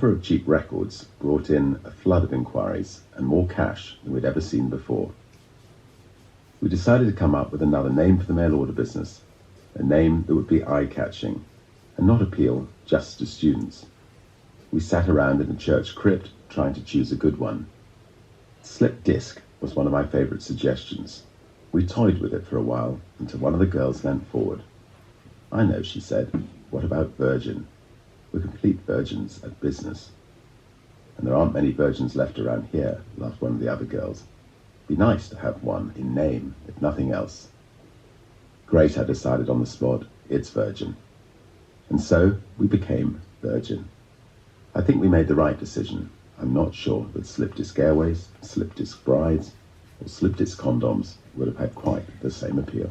offer of cheap records brought in a flood of inquiries and more cash than we'd ever seen before. We decided to come up with another name for the mail order business, a name that would be eye-catching and not appeal just to students. We sat around in the church crypt trying to choose a good one. Slip disc was one of my favorite suggestions. We toyed with it for a while until one of the girls leant forward. "I know," she said. "What about virgin? We're complete virgins at business." "And there aren't many virgins left around here," laughed one of the other girls. "Be nice to have one in name, if nothing else." "Great," I decided on the spot. "It's virgin." And so we became Virgin. I think we made the right decision. I'm not sure that Slip Disc Airways, Slip Disc Brides, or Slip Disc Condoms would have had quite the same appeal.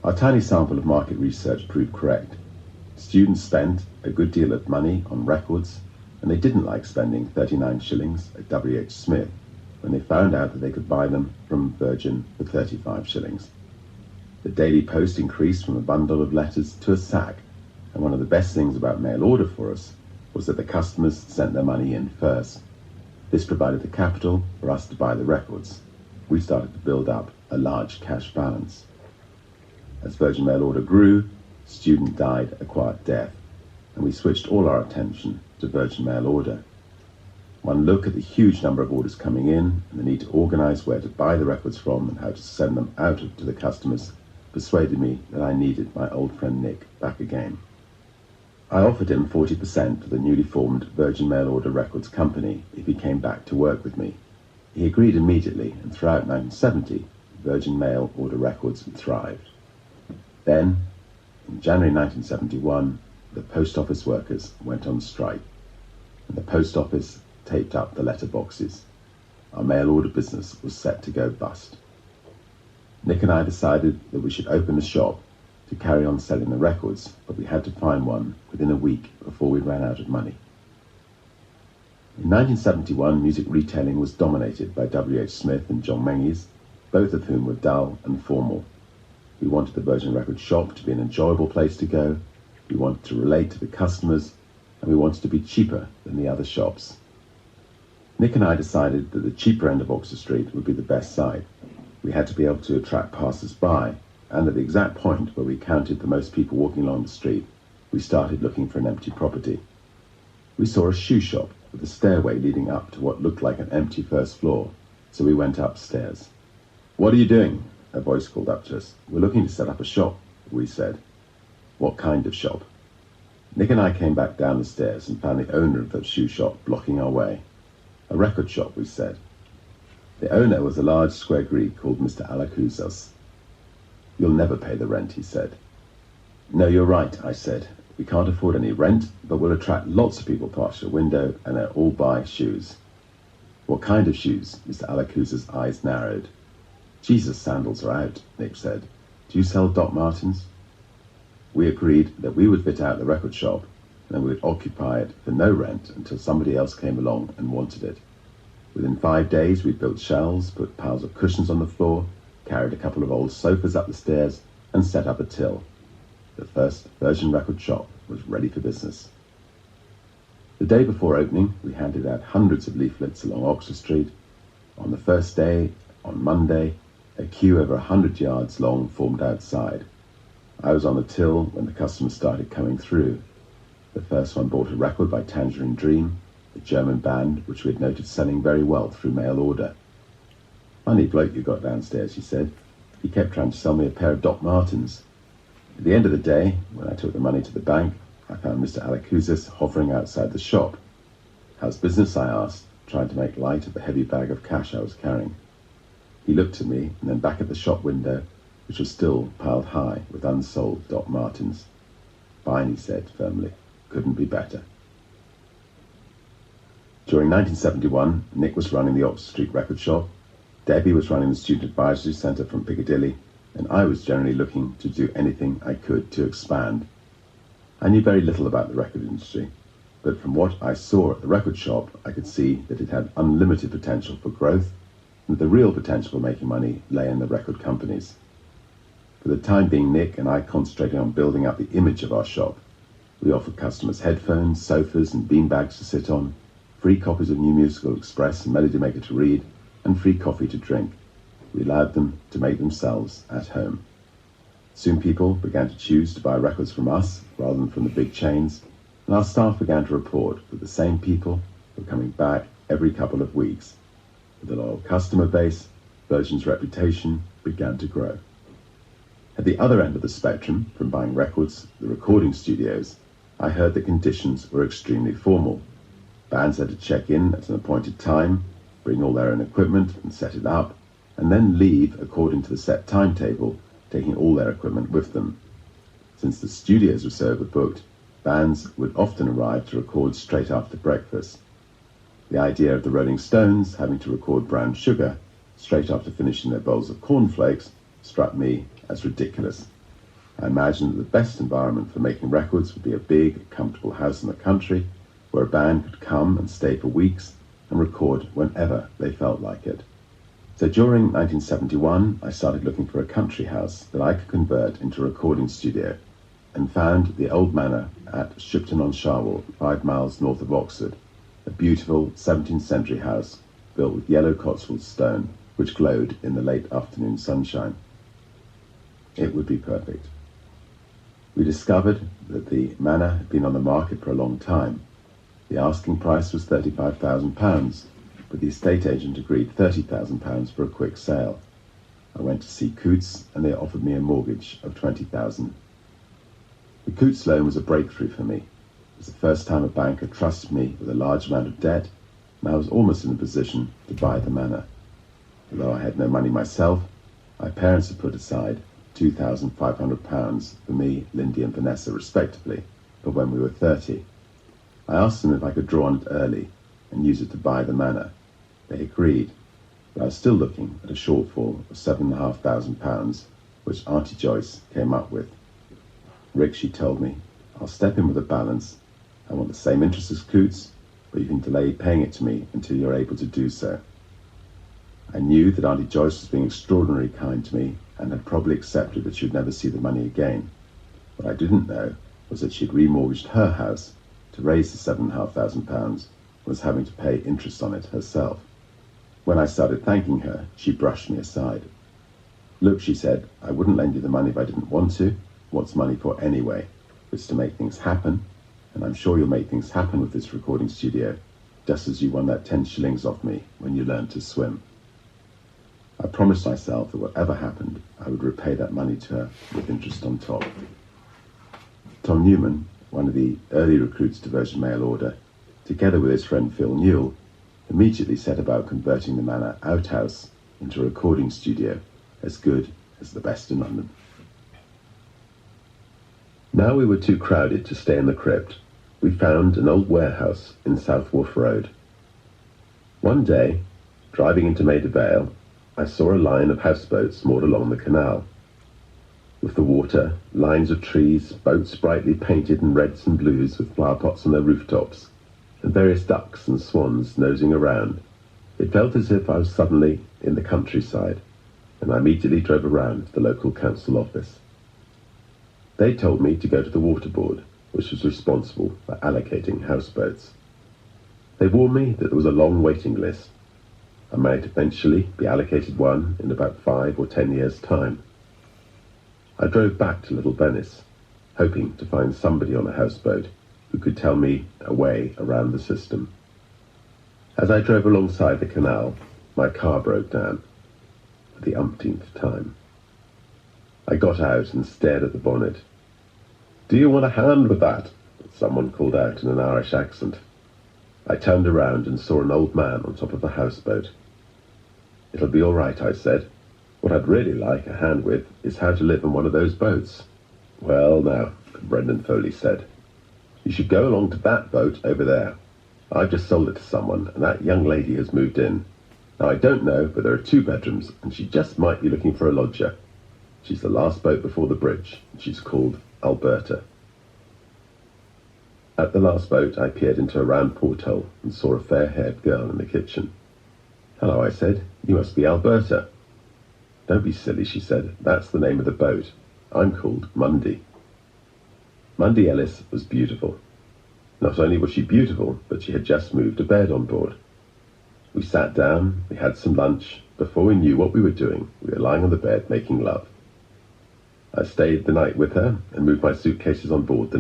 Our tiny sample of market research proved correct. Students spent a good deal of money on records, and they didn't like spending 39 shillings at W.H. Smith when they found out that they could buy them from Virgin for 35 shillings. The Daily Post increased from a bundle of letters to a sack, and one of the best things about mail order for us was that the customers sent their money in first. This provided the capital for us to buy the records. We started to build up a large cash balance. As Virgin Mail Order grew, Student died a quiet death, and we switched all our attention to Virgin Mail Order. One look at the huge number of orders coming in and the need to organize where to buy the records from and how to send them out to the customers persuaded me that I needed my old friend Nick back again. I offered him 40% for the newly formed Virgin Mail Order Records Company if he came back to work with me. He agreed immediately, and throughout 1970, Virgin Mail Order Records thrived. Then, in January 1971, the post office workers went on strike, and the post office taped up the letter boxes. Our mail order business was set to go bust. Nick and I decided that we should open a shop to carry on selling the records, but we had to find one within a week before we ran out of money. In 1971, music retailing was dominated by W.H. Smith and John Menzies, both of whom were dull and formal. We wanted the Virgin Records shop to be an enjoyable place to go, we wanted to relate to the customers, and we wanted to be cheaper than the other shops. Nick and I decided that the cheaper end of Oxford Street would be the best side. We had to be able to attract passers-by, and at the exact point where we counted the most people walking along the street, we started looking for an empty property. We saw a shoe shop with a stairway leading up to what looked like an empty first floor, so we went upstairs. "What are you doing?" a voice called up to us. "We're looking to set up a shop," we said. "What kind of shop?" Nick and I came back down the stairs and found the owner of the shoe shop blocking our way. "A record shop," we said. The owner was a large square Greek called Mr. Alakouzos. "You'll never pay the rent," he said. "No, you're right," I said. "We can't afford any rent, but we'll attract lots of people past your window and they'll all buy shoes." "What kind of shoes?" Mr. Alakouzos' eyes narrowed. "Jesus sandals are out," Nick said. "Do you sell Doc Martens?" We agreed that we would fit out the record shop and then we would occupy it for no rent until somebody else came along and wanted it. Within 5 days, we'd built shelves, put piles of cushions on the floor, carried a couple of old sofas up the stairs, and set up a till. The first Virgin Record shop was ready for business. The day before opening, we handed out hundreds of leaflets along Oxford Street. On the first day, on Monday, a queue over 100 yards long formed outside. I was on the till when the customers started coming through. The first one bought a record by Tangerine Dream, a German band which we had noted selling very well through mail order. "Funny bloke you got downstairs," he said. "He kept trying to sell me a pair of Doc Martens." At the end of the day, when I took the money to the bank, I found Mr. Alakouzos hovering outside the shop. "How's business?" I asked, trying to make light of the heavy bag of cash I was carrying. He looked at me and then back at the shop window, which was still piled high with unsold Doc Martens. "Fine," he said firmly. "Couldn't be better." During 1971, Nick was running the Oxford Street record shop, Debbie was running the Student Advisory Centre from Piccadilly, and I was generally looking to do anything I could to expand. I knew very little about the record industry, but from what I saw at the record shop, I could see that it had unlimited potential for growth, and that the real potential for making money lay in the record companies. For the time being, Nick and I concentrated on building up the image of our shop. We offered customers headphones, sofas, and beanbags to sit on, free copies of New Musical Express and Melody Maker to read, and free coffee to drink. We allowed them to make themselves at home. Soon people began to choose to buy records from us rather than from the big chains, and our staff began to report that the same people were coming back every couple of weeks. With a loyal customer base, Virgin's reputation began to grow. At the other end of the spectrum, from buying records to the recording studios, I heard that conditions were extremely formal. Bands had to check in at an appointed time, bring all their own equipment and set it up, and then leave according to the set timetable, taking all their equipment with them. Since the studios were so overbooked, bands would often arrive to record straight after breakfast. The idea of the Rolling Stones having to record Brown Sugar straight after finishing their bowls of cornflakes struck me as ridiculous. I imagined that the best environment for making records would be a big, comfortable house in the country where a band could come and stay for weeks and record whenever they felt like it. So during 1971, I started looking for a country house that I could convert into a recording studio and found the Old Manor at Shipton-on-Sharwell, 5 miles north of Oxford, a beautiful 17th century house built with yellow Cotswold stone which glowed in the late afternoon sunshine. It would be perfect. We discovered that the manor had been on the market for a long time. The asking price was £35,000, but the estate agent agreed £30,000 for a quick sale. I went to see Coutts and they offered me a mortgage of £20,000. The Coutts loan was a breakthrough for me. It was the first time a bank had trusted me with a large amount of debt, and I was almost in a position to buy the manor. Although I had no money myself, my parents had put aside £2,500 for me, Lindy and Vanessa respectively, for when we were 30. I asked them if I could draw on it early and use it to buy the manor. They agreed, but I was still looking at a shortfall of £7,500, which Auntie Joyce came up with. Rick, she told me, I'll step in with a balance. I want the same interest as Coutts, but you can delay paying it to me until you're able to do so. I knew that Auntie Joyce was being extraordinarily kind to me and had probably accepted that she would never see the money again. What I didn't know was that she had remortgaged her house to raise the £7,500 and was having to pay interest on it herself. When I started thanking her, she brushed me aside. Look, she said, I wouldn't lend you the money if I didn't want to. What's money for anyway? It's to make things happen, and I'm sure you'll make things happen with this recording studio, just as you won that 10 shillings off me when you learned to swim. I promised myself that whatever happened, I would repay that money to her with interest on top. Tom Newman, one of the early recruits to Virgin Mail Order, together with his friend Phil Newell, immediately set about converting the manor outhouse into a recording studio as good as the best in London. Now we were too crowded to stay in the crypt. We found an old warehouse in South Wharf Road. One day, driving into Maida Vale, I saw a line of houseboats moored along the canal. With the water, lines of trees, boats brightly painted in reds and blues with flower pots on their rooftops, and various ducks and swans nosing around. It felt as if I was suddenly in the countryside, and I immediately drove around to the local council office. They told me to go to the water board, which was responsible for allocating houseboats. They warned me that there was a long waiting list. I might eventually be allocated one in about 5 or 10 years' time. I drove back to Little Venice, hoping to find somebody on a houseboat who could tell me a way around the system. As I drove alongside the canal, my car broke down for the umpteenth time. I got out and stared at the bonnet. "Do you want a hand with that?" someone called out in an Irish accent. I turned around and saw an old man on top of a houseboat. "It'll be all right," I said. "What I'd really like a hand with is how to live in one of those boats." "Well, now," Brendan Foley said, "you should go along to that boat over there. I've just sold it to someone, and that young lady has moved in. Now, I don't know, but there are 2 bedrooms, and she just might be looking for a lodger. She's the last boat before the bridge, and she's called Alberta." At the last boat, I peered into a round porthole and saw a fair-haired girl in the kitchen. "Hello," I said. "You must be Alberta." "Don't be silly," she said. "That's the name of the boat. I'm called Mundy." Mundy Ellis was beautiful. Not only was she beautiful, but she had just moved a bed on board. We sat down, we had some lunch. Before we knew what we were doing, we were lying on the bed making love. I stayed the night with her and moved my suitcases on board the